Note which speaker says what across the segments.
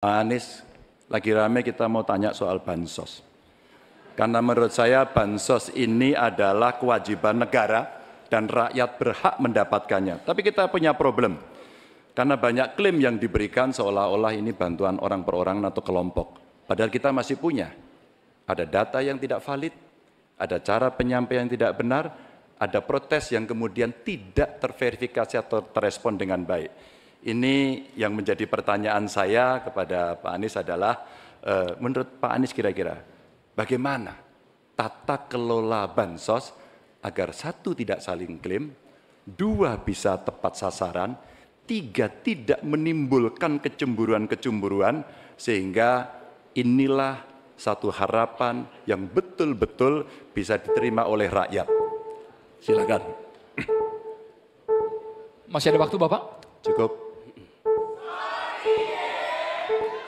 Speaker 1: Pak Anies, lagi rame kita mau tanya soal bansos. Karena menurut saya bansos ini adalah kewajiban negara dan rakyat berhak mendapatkannya. Tapi kita punya problem. Karena banyak klaim yang diberikan seolah-olah ini bantuan orang per orang atau kelompok. Padahal kita masih punya. Ada data yang tidak valid, ada cara penyampaian yang tidak benar, ada protes yang kemudian tidak terverifikasi atau terrespon dengan baik. Ini yang menjadi pertanyaan saya kepada Pak Anies adalah, menurut Pak Anies kira-kira bagaimana tata kelola bansos agar satu tidak saling klaim, dua bisa tepat sasaran, tiga tidak menimbulkan kecemburuan-kecemburuan, sehingga inilah satu harapan yang betul-betul bisa diterima oleh rakyat. Silakan.
Speaker 2: Masih ada waktu Bapak?
Speaker 1: Cukup.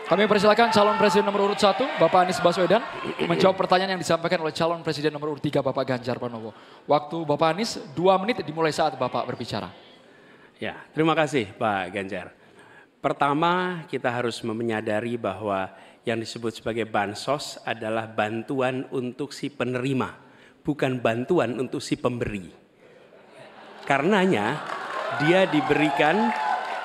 Speaker 2: Kami persilakan calon presiden nomor urut 1, Bapak Anies Baswedan, menjawab pertanyaan yang disampaikan oleh calon presiden nomor urut 3, Bapak Ganjar Pranowo. Waktu Bapak Anies 2 menit dimulai saat Bapak berbicara.
Speaker 3: Ya, terima kasih Pak Ganjar. Pertama, kita harus menyadari bahwa yang disebut sebagai bansos adalah bantuan untuk si penerima, bukan bantuan untuk si pemberi. Karenanya, dia diberikan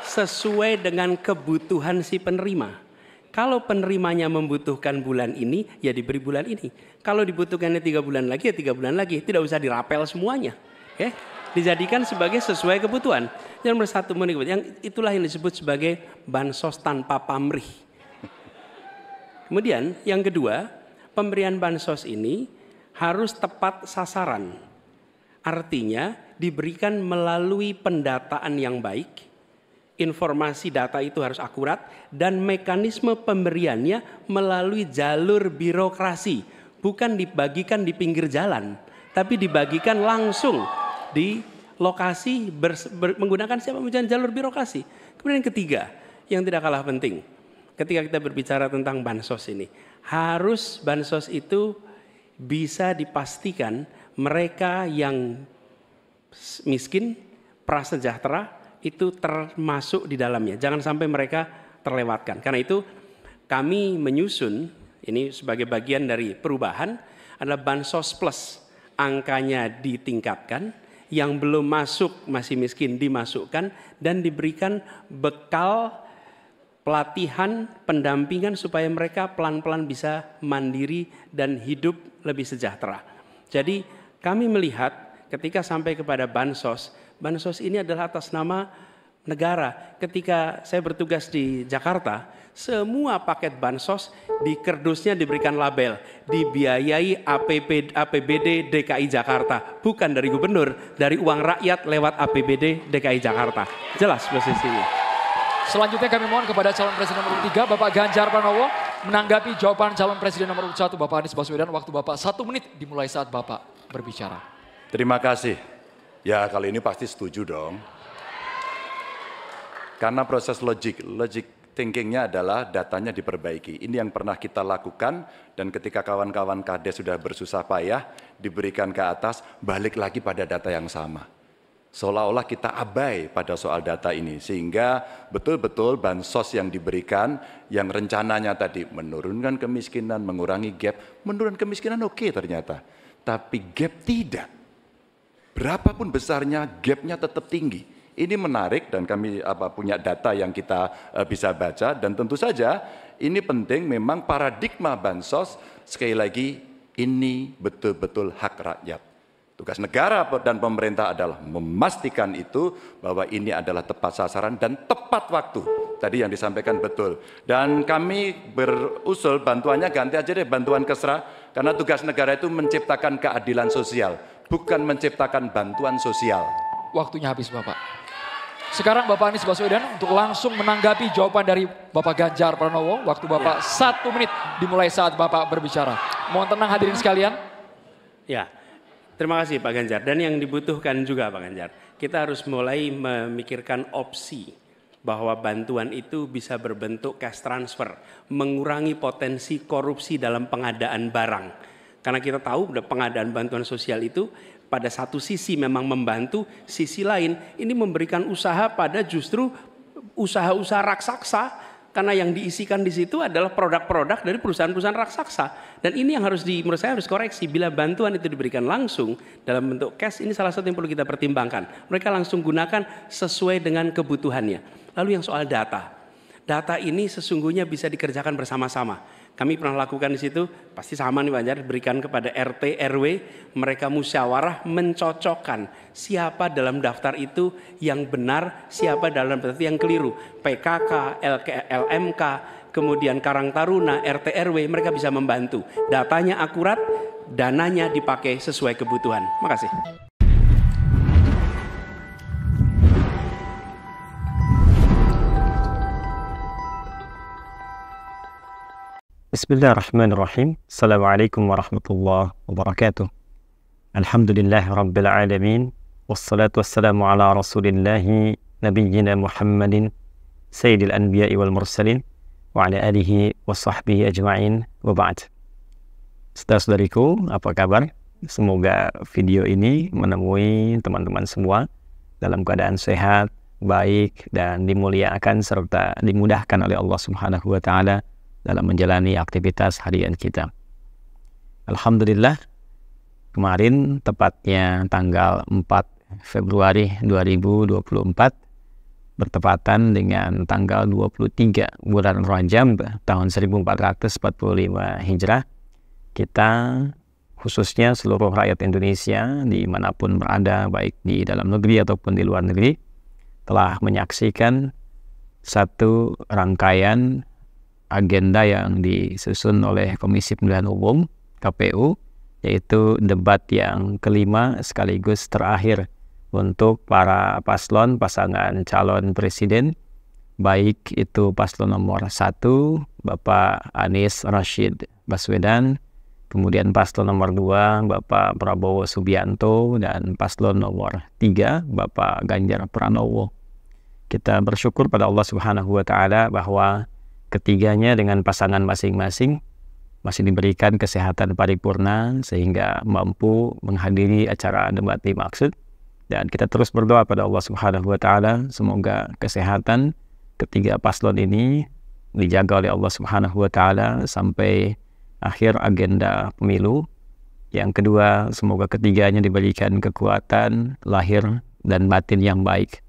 Speaker 3: sesuai dengan kebutuhan si penerima. Kalau penerimanya membutuhkan bulan ini, ya diberi bulan ini. Kalau dibutuhkannya 3 bulan lagi, ya 3 bulan lagi. Tidak usah dirapel semuanya. Ya. Dijadikan sebagai sesuai kebutuhan. Yang nomor 1, itulah yang disebut sebagai bansos tanpa pamrih. Kemudian yang kedua, pemberian bansos ini harus tepat sasaran. Artinya diberikan melalui pendataan yang baik, informasi data itu harus akurat, dan mekanisme pemberiannya melalui jalur birokrasi. Bukan dibagikan di pinggir jalan, tapi dibagikan langsung di lokasi menggunakan siapa menggunakan jalur birokrasi. Kemudian yang ketiga, yang tidak kalah penting, ketika kita berbicara tentang bansos ini, harus bansos itu bisa dipastikan mereka yang miskin, prasejahtera itu termasuk di dalamnya. Jangan sampai mereka terlewatkan. Karena itu kami menyusun, ini sebagai bagian dari perubahan, adalah bansos plus. Angkanya ditingkatkan, yang belum masuk masih miskin dimasukkan, dan diberikan bekal pelatihan, pendampingan supaya mereka pelan-pelan bisa mandiri dan hidup lebih sejahtera. Jadi kami melihat ketika sampai kepada bansos, bansos ini adalah atas nama negara. Ketika saya bertugas di Jakarta, semua paket bansos di kerdusnya diberikan label, dibiayai APBD DKI Jakarta. Bukan dari gubernur, dari uang rakyat lewat APBD DKI Jakarta. Jelas posisinya.
Speaker 2: Selanjutnya kami mohon kepada calon presiden nomor 3, Bapak Ganjar Pranowo, menanggapi jawaban calon presiden nomor 1, Bapak Anies Baswedan. Waktu Bapak 1 menit dimulai saat Bapak berbicara.
Speaker 1: Terima kasih. Ya kali ini pasti setuju dong. Karena proses logic thinkingnya adalah datanya diperbaiki. Ini yang pernah kita lakukan, dan ketika kawan-kawan Kades sudah bersusah payah, diberikan ke atas, balik lagi pada data yang sama. Seolah-olah kita abai pada soal data ini, sehingga betul-betul bansos yang diberikan, yang rencananya tadi menurunkan kemiskinan, mengurangi gap, menurunkan kemiskinan oke ternyata, tapi gap tidak. Berapapun besarnya, gapnya tetap tinggi. Ini menarik, dan kami punya data yang kita bisa baca, dan tentu saja ini penting. Memang paradigma bansos, sekali lagi, ini betul-betul hak rakyat. Tugas negara dan pemerintah adalah memastikan itu, bahwa ini adalah tepat sasaran dan tepat waktu. Tadi yang disampaikan betul. Dan kami berusul bantuannya ganti aja deh, bantuan kesra, karena tugas negara itu menciptakan keadilan sosial, bukan menciptakan bantuan sosial.
Speaker 2: Waktunya habis Bapak. Sekarang Bapak Anies Baswedan untuk langsung menanggapi jawaban dari Bapak Ganjar Pranowo. Waktu Bapak 1 menit dimulai saat Bapak berbicara. Mohon tenang hadirin sekalian.
Speaker 3: Ya. Terima kasih Pak Ganjar. Dan yang dibutuhkan juga Pak Ganjar, kita harus mulai memikirkan opsi bahwa bantuan itu bisa berbentuk cash transfer, mengurangi potensi korupsi dalam pengadaan barang. Karena kita tahu pengadaan bantuan sosial itu pada satu sisi memang membantu, sisi lain ini memberikan usaha pada justru usaha-usaha raksasa. karena yang diisikan di situ adalah produk-produk dari perusahaan-perusahaan raksasa. Dan ini yang menurut saya harus koreksi. Bila bantuan itu diberikan langsung dalam bentuk cash, ini salah satu yang perlu kita pertimbangkan. Mereka langsung gunakan sesuai dengan kebutuhannya. Lalu yang soal data. Data ini sesungguhnya bisa dikerjakan bersama-sama. Kami pernah lakukan di situ, pasti sama nih Pak Jar, berikan kepada RT, RW, mereka musyawarah mencocokkan siapa dalam daftar itu yang benar, siapa dalam daftar yang keliru. PKK, LMK, kemudian Karang Taruna, RT, RW, mereka bisa membantu. Datanya akurat, dananya dipakai sesuai kebutuhan. Makasih.
Speaker 4: Bismillahirrahmanirrahim. Assalamualaikum warahmatullahi wabarakatuh. Alhamdulillah rabbil alamin. Wassalatu wassalamu ala rasulillahi nabiyyina Muhammadin sayyidil anbiya'i wal mursalin wa ala alihi wa sahbihi ajma'in wa ba'd. Saudara-saudariku, apa kabar? Semoga video ini menemui teman-teman semua dalam keadaan sehat, baik, dan dimuliakan serta dimudahkan oleh Allah Subhanahu wa taala dalam menjalani aktivitas harian kita. Alhamdulillah, kemarin tepatnya tanggal 4 Februari 2024 bertepatan dengan tanggal 23 bulan Rajab tahun 1445 Hijrah, kita khususnya seluruh rakyat Indonesia dimanapun berada, baik di dalam negeri ataupun di luar negeri, telah menyaksikan satu rangkaian agenda yang disusun oleh Komisi Pemilihan Umum KPU, yaitu debat yang kelima sekaligus terakhir untuk para paslon pasangan calon presiden, baik itu paslon nomor 1 Bapak Anies Rashid Baswedan, kemudian paslon nomor 2 Bapak Prabowo Subianto, dan paslon nomor 3 Bapak Ganjar Pranowo. Kita bersyukur pada Allah Subhanahu wa taala bahwa ketiganya dengan pasangan masing-masing masih diberikan kesehatan paripurna sehingga mampu menghadiri acara debat dimaksud, dan kita terus berdoa pada Allah Subhanahu wa taala semoga kesehatan ketiga paslon ini dijaga oleh Allah Subhanahu wa taala sampai akhir agenda pemilu. Yang kedua, semoga ketiganya diberikan kekuatan lahir dan batin yang baik.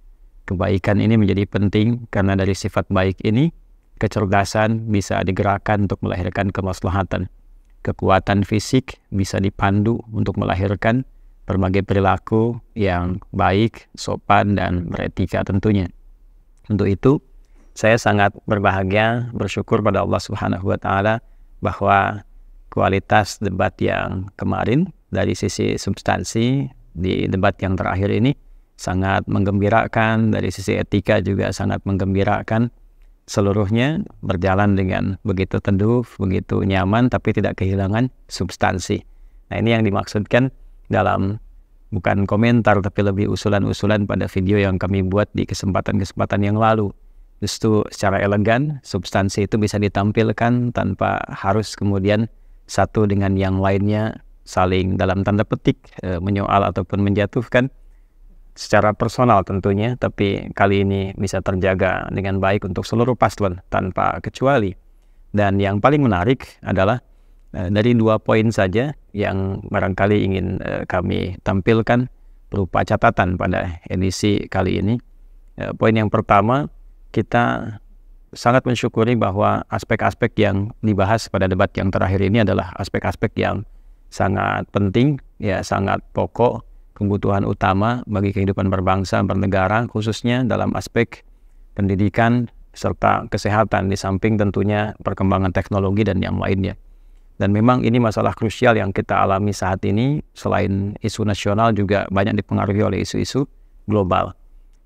Speaker 4: Kebaikan ini menjadi penting karena dari sifat baik ini kecerdasan bisa digerakkan untuk melahirkan kemaslahatan. Kekuatan fisik bisa dipandu untuk melahirkan berbagai perilaku yang baik, sopan, dan beretika tentunya. Untuk itu, saya sangat berbahagia, bersyukur pada Allah Subhanahu wa taala bahwa kualitas debat yang kemarin dari sisi substansi di debat yang terakhir ini sangat menggembirakan, dari sisi etika juga sangat menggembirakan. Seluruhnya berjalan dengan begitu teduh, begitu nyaman, tapi tidak kehilangan substansi. Nah, ini yang dimaksudkan dalam bukan komentar, tapi lebih usulan-usulan pada video yang kami buat di kesempatan-kesempatan yang lalu. Justru secara elegan, substansi itu bisa ditampilkan tanpa harus kemudian satu dengan yang lainnya saling dalam tanda petik menyoal ataupun menjatuhkan. Secara personal tentunya, tapi kali ini bisa terjaga dengan baik untuk seluruh paslon tanpa kecuali. Dan yang paling menarik adalah dari 2 poin saja yang barangkali ingin kami tampilkan berupa catatan pada edisi kali ini. Poin yang pertama, kita sangat mensyukuri bahwa aspek-aspek yang dibahas pada debat yang terakhir ini adalah aspek-aspek yang sangat penting, ya sangat pokok, kebutuhan utama bagi kehidupan berbangsa, bernegara, khususnya dalam aspek pendidikan serta kesehatan, di samping tentunya perkembangan teknologi dan yang lainnya. Dan memang ini masalah krusial yang kita alami saat ini, selain isu nasional juga banyak dipengaruhi oleh isu-isu global.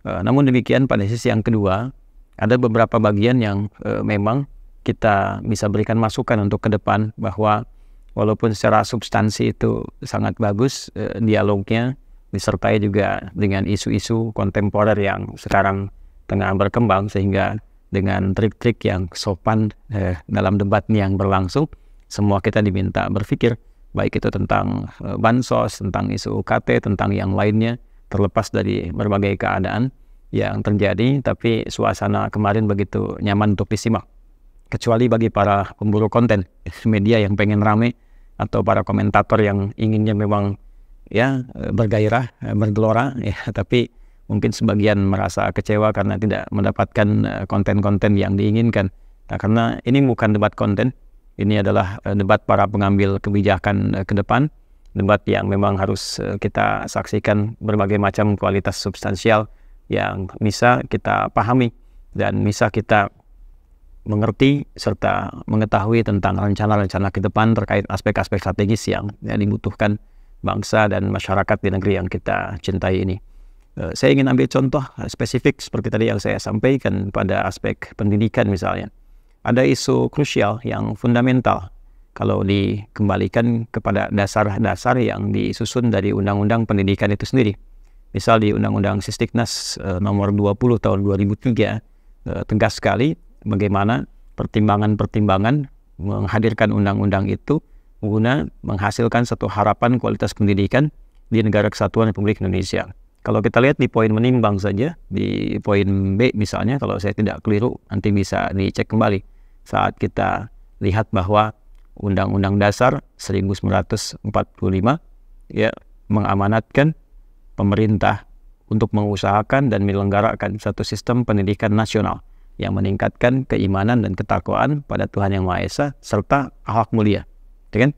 Speaker 4: Namun demikian, pada sisi yang kedua, ada beberapa bagian yang memang kita bisa berikan masukan untuk ke depan, bahwa walaupun secara substansi itu sangat bagus dialognya, disertai juga dengan isu-isu kontemporer yang sekarang tengah berkembang, sehingga dengan trik-trik yang sopan dalam debat yang berlangsung, semua kita diminta berpikir, baik itu tentang bansos, tentang isu UKT, tentang yang lainnya, terlepas dari berbagai keadaan, yang terjadi, tapi suasana kemarin begitu nyaman untuk disimak. Kecuali bagi para pemburu konten, media yang pengen rame, atau para komentator yang inginnya memang ya bergairah, bergelora, ya, tapi mungkin sebagian merasa kecewa karena tidak mendapatkan konten-konten yang diinginkan. Nah, karena ini bukan debat konten, ini adalah debat para pengambil kebijakan ke depan, debat yang memang harus kita saksikan berbagai macam kualitas substansial yang bisa kita pahami dan bisa kita mengerti serta mengetahui tentang rencana-rencana ke depan terkait aspek-aspek strategis yang dibutuhkan bangsa dan masyarakat di negeri yang kita cintai ini. Saya ingin ambil contoh spesifik seperti tadi yang saya sampaikan pada aspek pendidikan misalnya. Ada isu krusial yang fundamental kalau dikembalikan kepada dasar-dasar yang disusun dari Undang-Undang Pendidikan itu sendiri. Misal di Undang-Undang Sisdiknas nomor 20 tahun 2003 tegas sekali bagaimana pertimbangan-pertimbangan menghadirkan undang-undang itu guna menghasilkan satu harapan kualitas pendidikan di Negara Kesatuan Republik Indonesia. Kalau kita lihat di poin menimbang saja, di poin B misalnya, kalau saya tidak keliru, nanti bisa dicek kembali. Saat kita lihat bahwa Undang-Undang Dasar 1945 ya mengamanatkan pemerintah untuk mengusahakan dan menyelenggarakan satu sistem pendidikan nasional yang meningkatkan keimanan dan ketakwaan pada Tuhan Yang Maha Esa serta akhlak mulia, kan?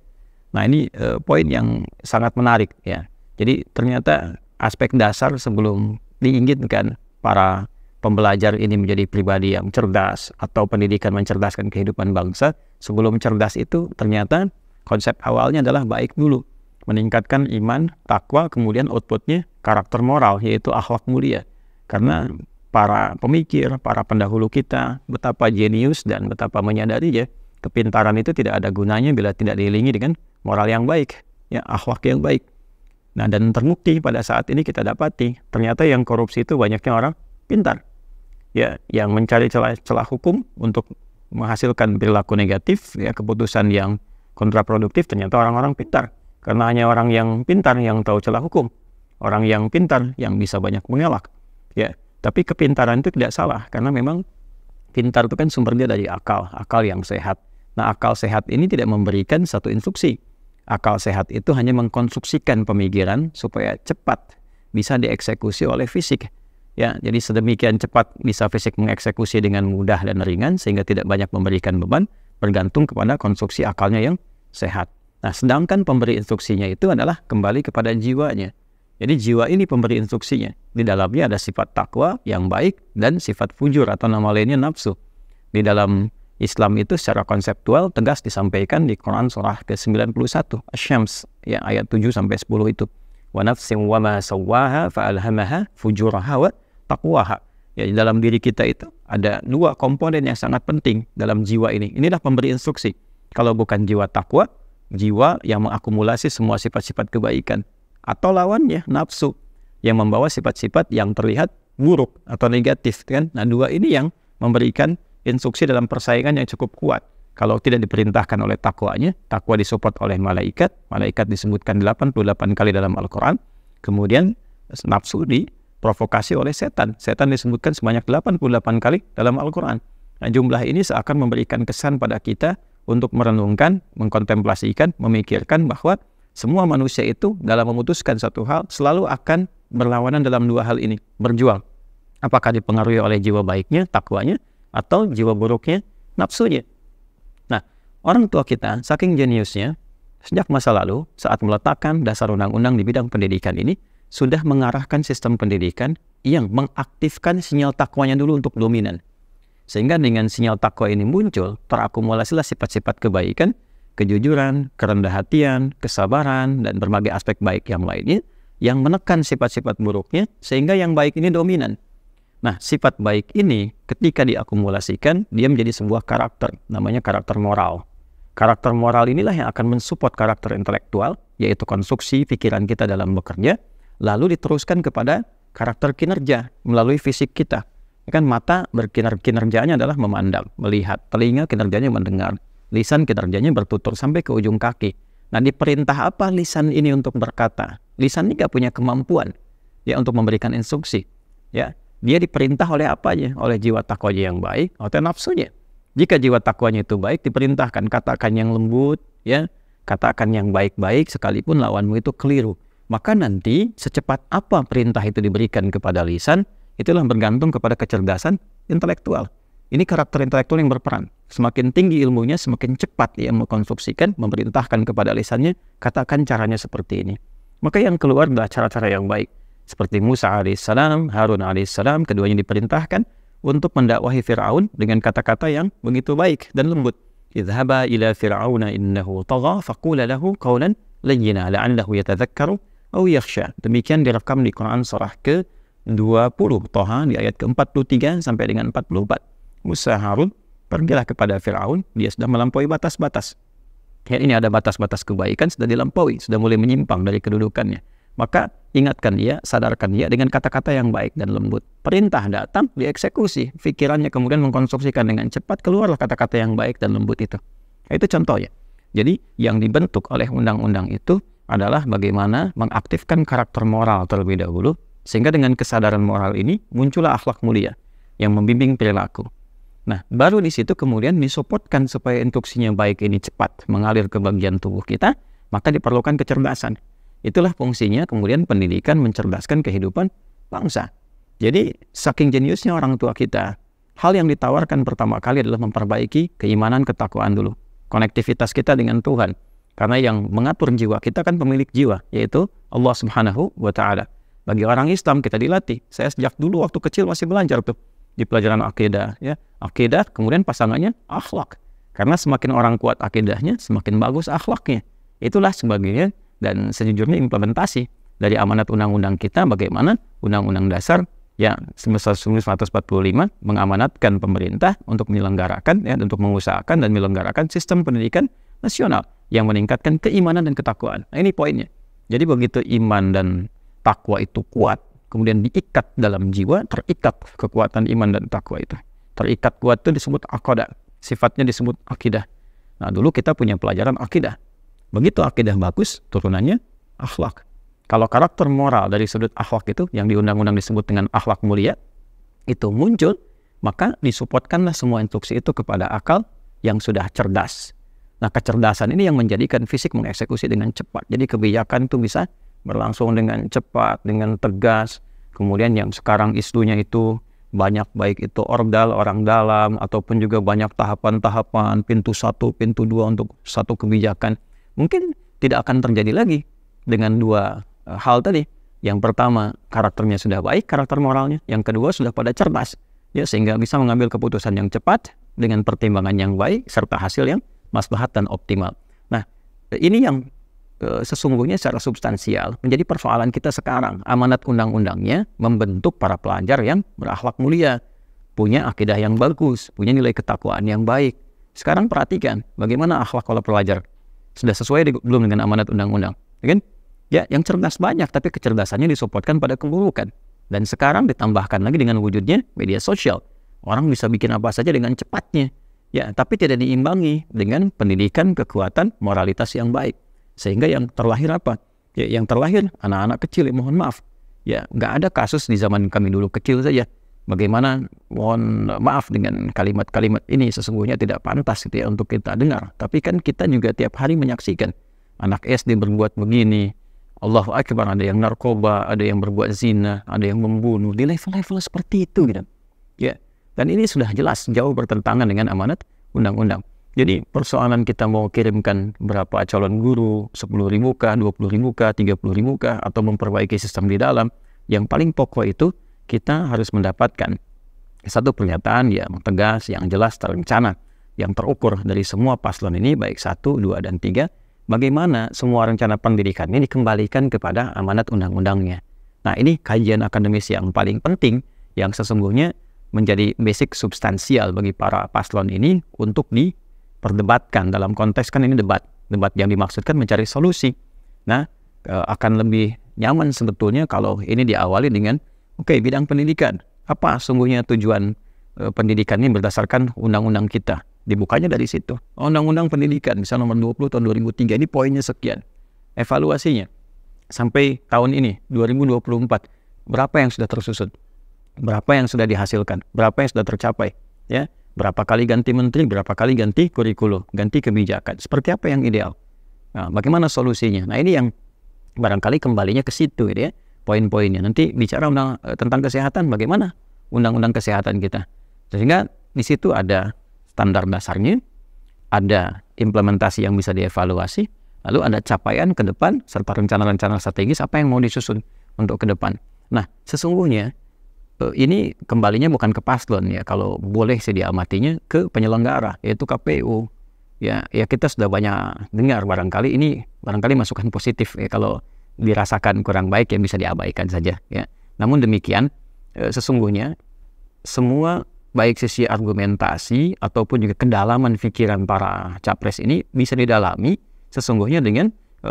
Speaker 4: Nah, ini poin yang sangat menarik ya. Jadi ternyata aspek dasar sebelum diinginkan para pembelajar ini menjadi pribadi yang cerdas atau pendidikan mencerdaskan kehidupan bangsa, sebelum cerdas itu ternyata konsep awalnya adalah baik dulu. Meningkatkan iman, takwa, kemudian outputnya karakter moral, yaitu akhlak mulia. Karena para pemikir, para pendahulu kita, betapa jenius dan betapa menyadari ya, kepintaran itu tidak ada gunanya bila tidak diiringi dengan moral yang baik, ya, akhlak yang baik. Nah, dan terbukti pada saat ini kita dapati, ternyata yang korupsi itu banyaknya orang pintar. Ya, yang mencari celah hukum untuk menghasilkan perilaku negatif, ya, keputusan yang kontraproduktif, ternyata orang-orang pintar. Karena hanya orang yang pintar yang tahu celah hukum. Orang yang pintar yang bisa banyak mengelak. Ya, tapi kepintaran itu tidak salah. Karena memang pintar itu kan sumbernya dari akal. Akal yang sehat. Nah, akal sehat ini tidak memberikan satu instruksi. Akal sehat itu hanya mengkonstruksikan pemikiran supaya cepat bisa dieksekusi oleh fisik. Ya, jadi sedemikian cepat bisa fisik mengeksekusi dengan mudah dan ringan sehingga tidak banyak memberikan beban, bergantung kepada konstruksi akalnya yang sehat. Nah, sedangkan pemberi instruksinya itu adalah kembali kepada jiwanya. Jadi jiwa ini pemberi instruksinya. Di dalamnya ada sifat takwa yang baik dan sifat fujur atau nama lainnya nafsu. Di dalam Islam itu secara konseptual tegas disampaikan di Quran surah ke-91 Asy-Syams ya, ayat 7-10 itu. Wa nafsin wa ma sawwaha fa alhamaha fujuraha wa taqwaha. Ya, di dalam diri kita itu ada dua komponen yang sangat penting dalam jiwa ini. Inilah pemberi instruksi. Kalau bukan jiwa takwa, jiwa yang mengakumulasi semua sifat-sifat kebaikan, atau lawannya nafsu yang membawa sifat-sifat yang terlihat buruk atau negatif, kan? Nah, dua ini yang memberikan instruksi dalam persaingan yang cukup kuat. Kalau tidak diperintahkan oleh takwanya, takwa disupport oleh malaikat, malaikat disebutkan 88 kali dalam Al-Quran, kemudian nafsu diprovokasi oleh setan, setan disebutkan sebanyak 88 kali dalam Al-Quran. Nah, jumlah ini seakan memberikan kesan pada kita untuk merenungkan, mengkontemplasikan, memikirkan bahwa semua manusia itu dalam memutuskan satu hal selalu akan berlawanan dalam dua hal ini, berjuang. Apakah dipengaruhi oleh jiwa baiknya, takwanya, atau jiwa buruknya, nafsunya. Nah, orang tua kita saking jeniusnya, sejak masa lalu saat meletakkan dasar undang-undang di bidang pendidikan ini, sudah mengarahkan sistem pendidikan yang mengaktifkan sinyal takwanya dulu untuk dominan. Sehingga dengan sinyal takwa ini muncul, terakumulasilah sifat-sifat kebaikan, kejujuran, kerendah hatian, kesabaran, dan berbagai aspek baik yang lainnya, yang menekan sifat-sifat buruknya, sehingga yang baik ini dominan. Nah, sifat baik ini ketika diakumulasikan, dia menjadi sebuah karakter, namanya karakter moral. Karakter moral inilah yang akan mensupport karakter intelektual, yaitu konstruksi pikiran kita dalam bekerja, lalu diteruskan kepada karakter kinerja melalui fisik kita. Kan mata kinerjanya adalah memandang, melihat, telinga kinerjanya mendengar, lisan kinerjanya bertutur sampai ke ujung kaki. Nah, diperintah apa lisan ini untuk berkata? Lisan ini gak punya kemampuan ya untuk memberikan instruksi. Ya, Dia diperintah oleh apanya? Oleh jiwa takwanya yang baik atau nafsunya. Jika jiwa takwanya itu baik, diperintahkan katakan yang lembut, ya, katakan yang baik-baik sekalipun lawanmu itu keliru. Maka nanti secepat apa perintah itu diberikan kepada lisan, itulah bergantung kepada kecerdasan intelektual. Ini karakter intelektual yang berperan. Semakin tinggi ilmunya, semakin cepat ia mengkonstruksikan, memerintahkan kepada lisannya, katakan caranya seperti ini. Maka yang keluar adalah cara-cara yang baik. Seperti Musa alaihissalam, Harun alaihissalam, keduanya diperintahkan untuk mendakwahi Fir'aun dengan kata-kata yang begitu baik dan lembut. Idhaba ila fir'auna innahu tagha faqula lahu qawlan layyina la'allahu yatadhakkaru aw yakhsha. Demikian direkam di Quran surah ke-20 Thaha di ayat ke-43 sampai dengan 44. Musa Harun pergilah kepada Fir'aun, dia sudah melampaui batas-batas. Ya, ini ada batas-batas kebaikan sudah dilampaui, sudah mulai menyimpang dari kedudukannya. Maka ingatkan dia, sadarkan dia dengan kata-kata yang baik dan lembut. Perintah datang, dieksekusi. Pikirannya kemudian mengkonstruksikan dengan cepat, keluarlah kata-kata yang baik dan lembut itu. Itu contohnya. Jadi yang dibentuk oleh undang-undang itu adalah bagaimana mengaktifkan karakter moral terlebih dahulu, sehingga dengan kesadaran moral ini muncullah akhlak mulia yang membimbing perilaku. Nah, baru di situ kemudian disupportkan supaya instruksinya baik ini cepat mengalir ke bagian tubuh kita, maka diperlukan kecerdasan. Itulah fungsinya kemudian pendidikan mencerdaskan kehidupan bangsa. Jadi saking jeniusnya orang tua kita, hal yang ditawarkan pertama kali adalah memperbaiki keimanan ketakwaan dulu. Konektivitas kita dengan Tuhan. Karena yang mengatur jiwa kita kan pemilik jiwa, yaitu Allah Subhanahu wa Ta'ala. Bagi orang Islam kita dilatih. Saya sejak dulu waktu kecil masih belajar tuh di pelajaran akidah, ya. Akidah kemudian pasangannya akhlak. Karena semakin orang kuat akidahnya, semakin bagus akhlaknya. Itulah sebagainya. Dan sejujurnya implementasi dari amanat undang-undang kita bagaimana Undang-Undang Dasar ya 1945 mengamanatkan pemerintah untuk menyelenggarakan ya untuk mengusahakan dan menyelenggarakan sistem pendidikan nasional yang meningkatkan keimanan dan ketakwaan. Nah, ini poinnya. Jadi begitu iman dan takwa itu kuat, kemudian diikat dalam jiwa, terikat kekuatan iman dan takwa itu. Terikat kuat itu disebut aqadah, sifatnya disebut akidah. Nah, dulu kita punya pelajaran akidah. Begitu akidah bagus, turunannya akhlak. Kalau karakter moral dari sudut akhlak itu, yang di undang-undang disebut dengan akhlak mulia, itu muncul, maka disuppортkanlah semua instruksi itu kepada akal yang sudah cerdas. Nah, kecerdasan ini yang menjadikan fisik mengeksekusi dengan cepat. Jadi kebijakan itu bisa berlangsung dengan cepat, dengan tegas. Kemudian yang sekarang isunya itu banyak, baik itu ordal, orang dalam, ataupun juga banyak tahapan-tahapan, pintu 1, pintu 2 untuk satu kebijakan. Mungkin tidak akan terjadi lagi dengan dua hal tadi. Yang pertama, karakternya sudah baik, karakter moralnya. Yang kedua, sudah pada cerdas. Ya, sehingga bisa mengambil keputusan yang cepat dengan pertimbangan yang baik, serta hasil yang maslahat dan optimal. Nah, ini yang sesungguhnya secara substansial menjadi persoalan kita sekarang. Amanat undang-undangnya membentuk para pelajar yang berakhlak mulia, punya akidah yang bagus, punya nilai ketakwaan yang baik. Sekarang perhatikan, bagaimana akhlak para pelajar. Sudah sesuai belum dengan amanat undang-undang, ya kan? Ya, yang cerdas banyak, tapi kecerdasannya disupportkan pada keburukan. Dan sekarang ditambahkan lagi dengan wujudnya media sosial. Orang bisa bikin apa saja dengan cepatnya, ya, tapi tidak diimbangi dengan pendidikan kekuatan moralitas yang baik. Sehingga yang terlahir apa? Ya, yang terlahir anak-anak kecil, mohon maaf. Ya, nggak ada kasus di zaman kami dulu kecil saja. Bagaimana, mohon maaf dengan kalimat-kalimat ini sesungguhnya tidak pantas gitu ya untuk kita dengar. Tapi kan kita juga tiap hari menyaksikan anak SD berbuat begini. Allahu Akbar, ada yang narkoba, ada yang berbuat zina, ada yang membunuh. Di level-level seperti itu gitu. Ya, dan ini sudah jelas jauh bertentangan dengan amanat undang-undang. Jadi persoalan kita mau kirimkan berapa calon guru, 10.000 kah, 20.000 kah, 30.000 kah, atau memperbaiki sistem di dalam, yang paling pokok itu kita harus mendapatkan satu pernyataan yang tegas, yang jelas, terencana, yang terukur dari semua paslon ini, baik 1, 2, dan 3, bagaimana semua rencana pendidikan ini dikembalikan kepada amanat undang-undangnya. Nah, ini kajian akademis yang paling penting, yang sesungguhnya menjadi basic substansial bagi para paslon ini untuk diperdebatkan. Dalam konteks kan ini debat yang dimaksudkan mencari solusi. Nah, akan lebih nyaman sebetulnya kalau ini diawali dengan oke, bidang pendidikan. Apa sungguhnya tujuan pendidikan ini berdasarkan undang-undang kita? Dibukanya dari situ. Undang-undang pendidikan, misalnya nomor 20 tahun 2003, ini poinnya sekian. Evaluasinya, sampai tahun ini, 2024, berapa yang sudah tersusun? Berapa yang sudah dihasilkan, berapa yang sudah tercapai, ya, berapa kali ganti menteri, berapa kali ganti kurikulum, ganti kebijakan, seperti apa yang ideal. Nah, bagaimana solusinya? Nah, ini yang barangkali kembalinya ke situ, gitu ya, poin-poinnya. Nanti bicara tentang kesehatan, bagaimana undang-undang kesehatan kita. Sehingga di situ ada standar dasarnya, ada implementasi yang bisa dievaluasi, lalu ada capaian ke depan, serta rencana-rencana strategis apa yang mau disusun untuk ke depan. Nah, sesungguhnya ini kembalinya bukan ke paslon ya, kalau boleh sih diamatinya ke penyelenggara, yaitu KPU. Ya kita sudah banyak dengar, barangkali masukan positif ya, kalau dirasakan kurang baik ya bisa diabaikan saja ya. Namun demikian sesungguhnya semua baik sisi argumentasi ataupun juga kedalaman pikiran para capres ini bisa didalami sesungguhnya dengan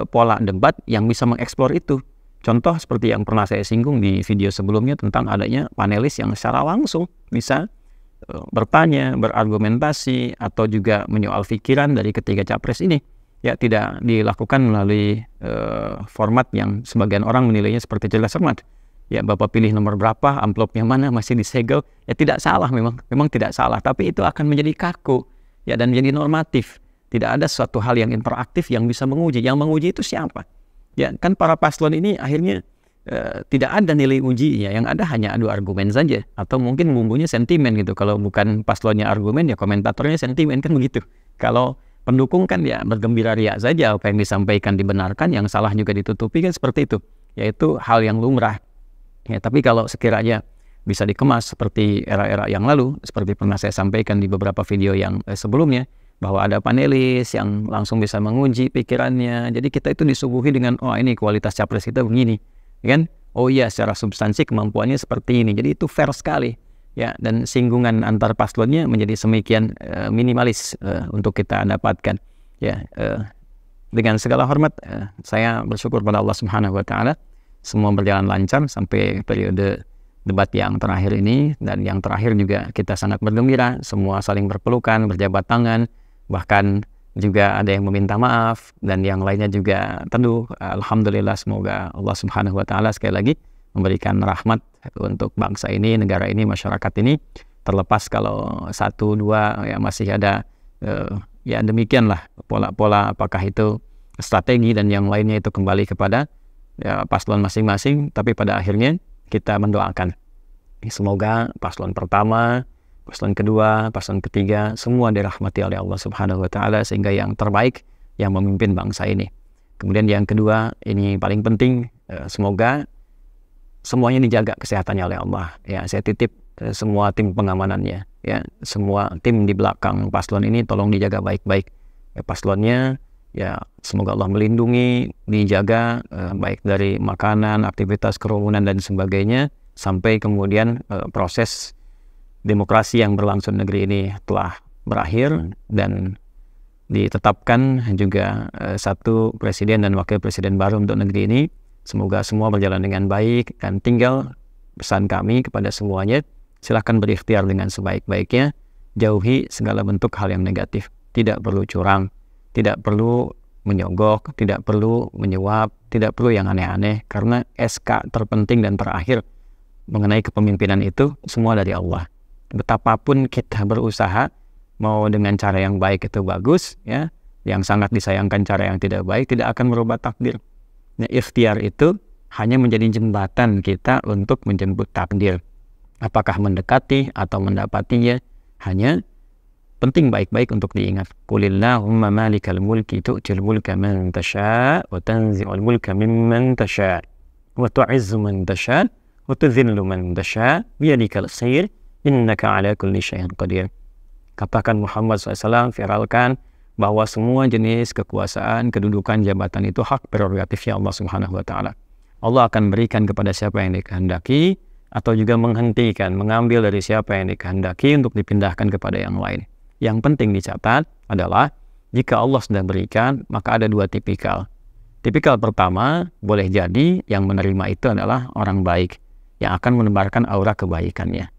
Speaker 4: pola debat yang bisa mengeksplor itu. Contoh seperti yang pernah saya singgung di video sebelumnya tentang adanya panelis yang secara langsung bisa bertanya, berargumentasi, atau juga menyoal pikiran dari ketiga capres ini. Ya, tidak dilakukan melalui format yang sebagian orang menilainya seperti jelas cermat. Ya, Bapak pilih nomor berapa, amplopnya mana, masih disegel. Ya, tidak salah memang tidak salah. Tapi itu akan menjadi kaku ya, dan menjadi normatif. Tidak ada suatu hal yang interaktif yang bisa menguji. Yang menguji itu siapa? Ya, kan para paslon ini akhirnya tidak ada nilai ujinya, yang ada hanya adu argumen saja, atau mungkin bumbunya sentimen gitu. Kalau bukan paslonnya argumen ya komentatornya sentimen, kan begitu. Kalau pendukung kan ya bergembira ria saja, apa yang disampaikan dibenarkan, yang salah juga ditutupi, kan seperti itu. Yaitu hal yang lumrah. Ya, tapi kalau sekiranya bisa dikemas seperti era-era yang lalu, seperti pernah saya sampaikan di beberapa video yang sebelumnya, bahwa ada panelis yang langsung bisa menguji pikirannya. Jadi kita itu disuguhi dengan, oh ini kualitas capres kita begini, kan? Oh iya, secara substansi kemampuannya seperti ini. Jadi itu fair sekali, ya. Dan singgungan antar paslonnya menjadi semikian minimalis untuk kita dapatkan, ya. Dengan segala hormat, saya bersyukur pada Allah Subhanahu Wa Taala semua berjalan lancar sampai periode debat yang terakhir ini, dan yang terakhir juga kita sangat bergembira, semua saling berpelukan, berjabat tangan. Bahkan juga ada yang meminta maaf, dan yang lainnya juga teduh. Alhamdulillah, semoga Allah Subhanahu Wa Taala sekali lagi memberikan rahmat untuk bangsa ini, negara ini, masyarakat ini. Terlepas kalau satu dua ya masih ada ya demikianlah pola-pola, apakah itu strategi dan yang lainnya itu kembali kepada ya paslon masing-masing. Tapi pada akhirnya kita mendoakan semoga paslon pertama, paslon kedua, paslon ketiga, semua dirahmati oleh Allah Subhanahu Wa Taala, sehingga yang terbaik yang memimpin bangsa ini. Kemudian yang kedua, ini paling penting, semoga semuanya dijaga kesehatannya oleh Allah. Ya, saya titip semua tim pengamanannya, ya, semua tim di belakang paslon ini tolong dijaga baik-baik. Ya, paslonnya, ya semoga Allah melindungi, dijaga baik dari makanan, aktivitas kerumunan dan sebagainya, sampai kemudian proses demokrasi yang berlangsung negeri ini telah berakhir dan ditetapkan juga satu presiden dan wakil presiden baru untuk negeri ini. Semoga semua berjalan dengan baik, dan tinggal pesan kami kepada semuanya, silahkan berikhtiar dengan sebaik-baiknya, jauhi segala bentuk hal yang negatif. Tidak perlu curang, tidak perlu menyogok, tidak perlu menyuap, tidak perlu yang aneh-aneh, karena SK terpenting dan terakhir mengenai kepemimpinan itu semua dari Allah. Betapapun kita berusaha, mau dengan cara yang baik itu bagus, ya, yang sangat disayangkan cara yang tidak baik tidak akan merubah takdir. Nah, ikhtiar itu hanya menjadi jembatan kita untuk menjemput takdir. Apakah mendekati atau mendapatinya, hanya penting baik-baik untuk diingat. Qulillahumma malikal mulki tu'til mulka man tasha' wa tanzi'ul mulka mimman tasha' wa tu'izzu man tasha' wa tudhillu man tasha' biyadikal khair innaka ala kulli syai'in qadir. Katakan Muhammad SAW, viralkan bahwa semua jenis kekuasaan, kedudukan, jabatan itu hak prerogatifnya Allah Subhanahu Wa Taala. Allah akan berikan kepada siapa yang dikehendaki, atau juga menghentikan, mengambil dari siapa yang dikehendaki untuk dipindahkan kepada yang lain. Yang penting dicatat adalah jika Allah sudah berikan, maka ada dua tipikal. Tipikal pertama, boleh jadi yang menerima itu adalah orang baik yang akan menebarkan aura kebaikannya.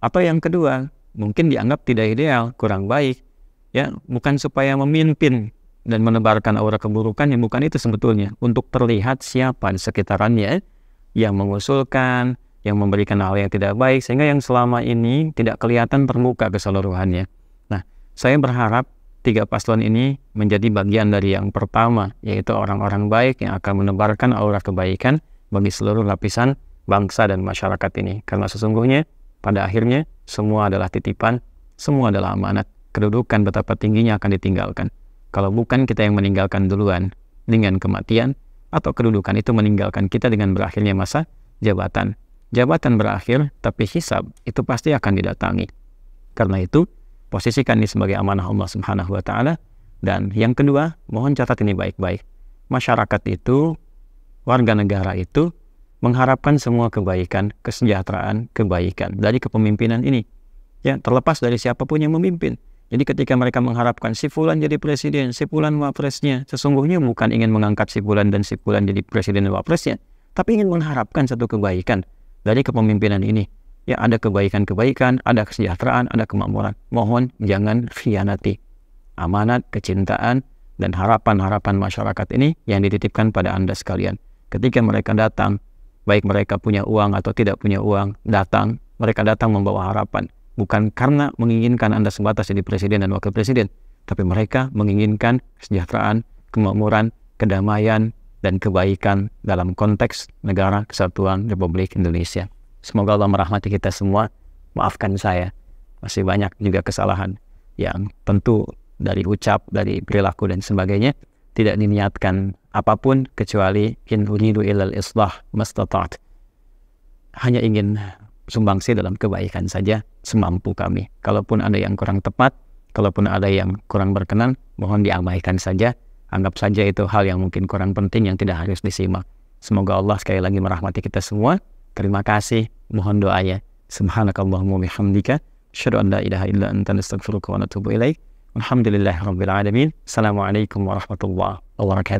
Speaker 4: Atau yang kedua, mungkin dianggap tidak ideal, kurang baik, ya, bukan supaya memimpin dan menebarkan aura keburukan, yang bukan itu sebetulnya, untuk terlihat siapa di sekitarannya yang mengusulkan, yang memberikan hal yang tidak baik, sehingga yang selama ini tidak kelihatan terbuka keseluruhannya. Nah, saya berharap 3 paslon ini menjadi bagian dari yang pertama, yaitu orang-orang baik yang akan menebarkan aura kebaikan bagi seluruh lapisan bangsa dan masyarakat ini. Karena sesungguhnya pada akhirnya semua adalah titipan, semua adalah amanat. Kedudukan betapa tingginya akan ditinggalkan. Kalau bukan kita yang meninggalkan duluan dengan kematian, atau kedudukan itu meninggalkan kita dengan berakhirnya masa jabatan. Jabatan berakhir, tapi hisab itu pasti akan didatangi. Karena itu, posisikan ini sebagai amanah Allah Subhanahu wa Ta'ala. Dan yang kedua, mohon catat ini baik-baik. Masyarakat itu, warga negara itu, mengharapkan semua kebaikan, kesejahteraan, kebaikan dari kepemimpinan ini. Ya, terlepas dari siapapun yang memimpin. Jadi ketika mereka mengharapkan si fulan jadi presiden, si fulan wapresnya, sesungguhnya bukan ingin mengangkat si fulan dan si fulan jadi presiden dan wapresnya, tapi ingin mengharapkan satu kebaikan dari kepemimpinan ini. Ya, ada kebaikan-kebaikan, ada kesejahteraan, ada kemakmuran. Mohon jangan khianati amanat, kecintaan, dan harapan-harapan masyarakat ini yang dititipkan pada Anda sekalian. Ketika mereka datang, baik mereka punya uang atau tidak punya uang, mereka datang membawa harapan. Bukan karena menginginkan Anda sebatas jadi presiden dan wakil presiden, tapi mereka menginginkan kesejahteraan, kemakmuran, kedamaian, dan kebaikan dalam konteks negara kesatuan Republik Indonesia. Semoga Allah merahmati kita semua. Maafkan saya, masih banyak juga kesalahan yang tentu dari ucap, dari perilaku dan sebagainya tidak diniatkan apapun kecuali in uridu illal islah mastata'at. Hanya ingin sumbangsi dalam kebaikan saja semampu kami. Kalaupun ada yang kurang tepat, kalaupun ada yang kurang berkenan, mohon diabaikan saja. Anggap saja itu hal yang mungkin kurang penting yang tidak harus disimak. Semoga Allah sekali lagi merahmati kita semua. Terima kasih. Mohon doanya. Subhanakallahumma bihamdika asyhadu an la ilaha illa anta nastaghfiruka wa natubu ilaik. Alhamdulillahirabbil alamin. Assalamualaikum warahmatullahi wabarakatuh.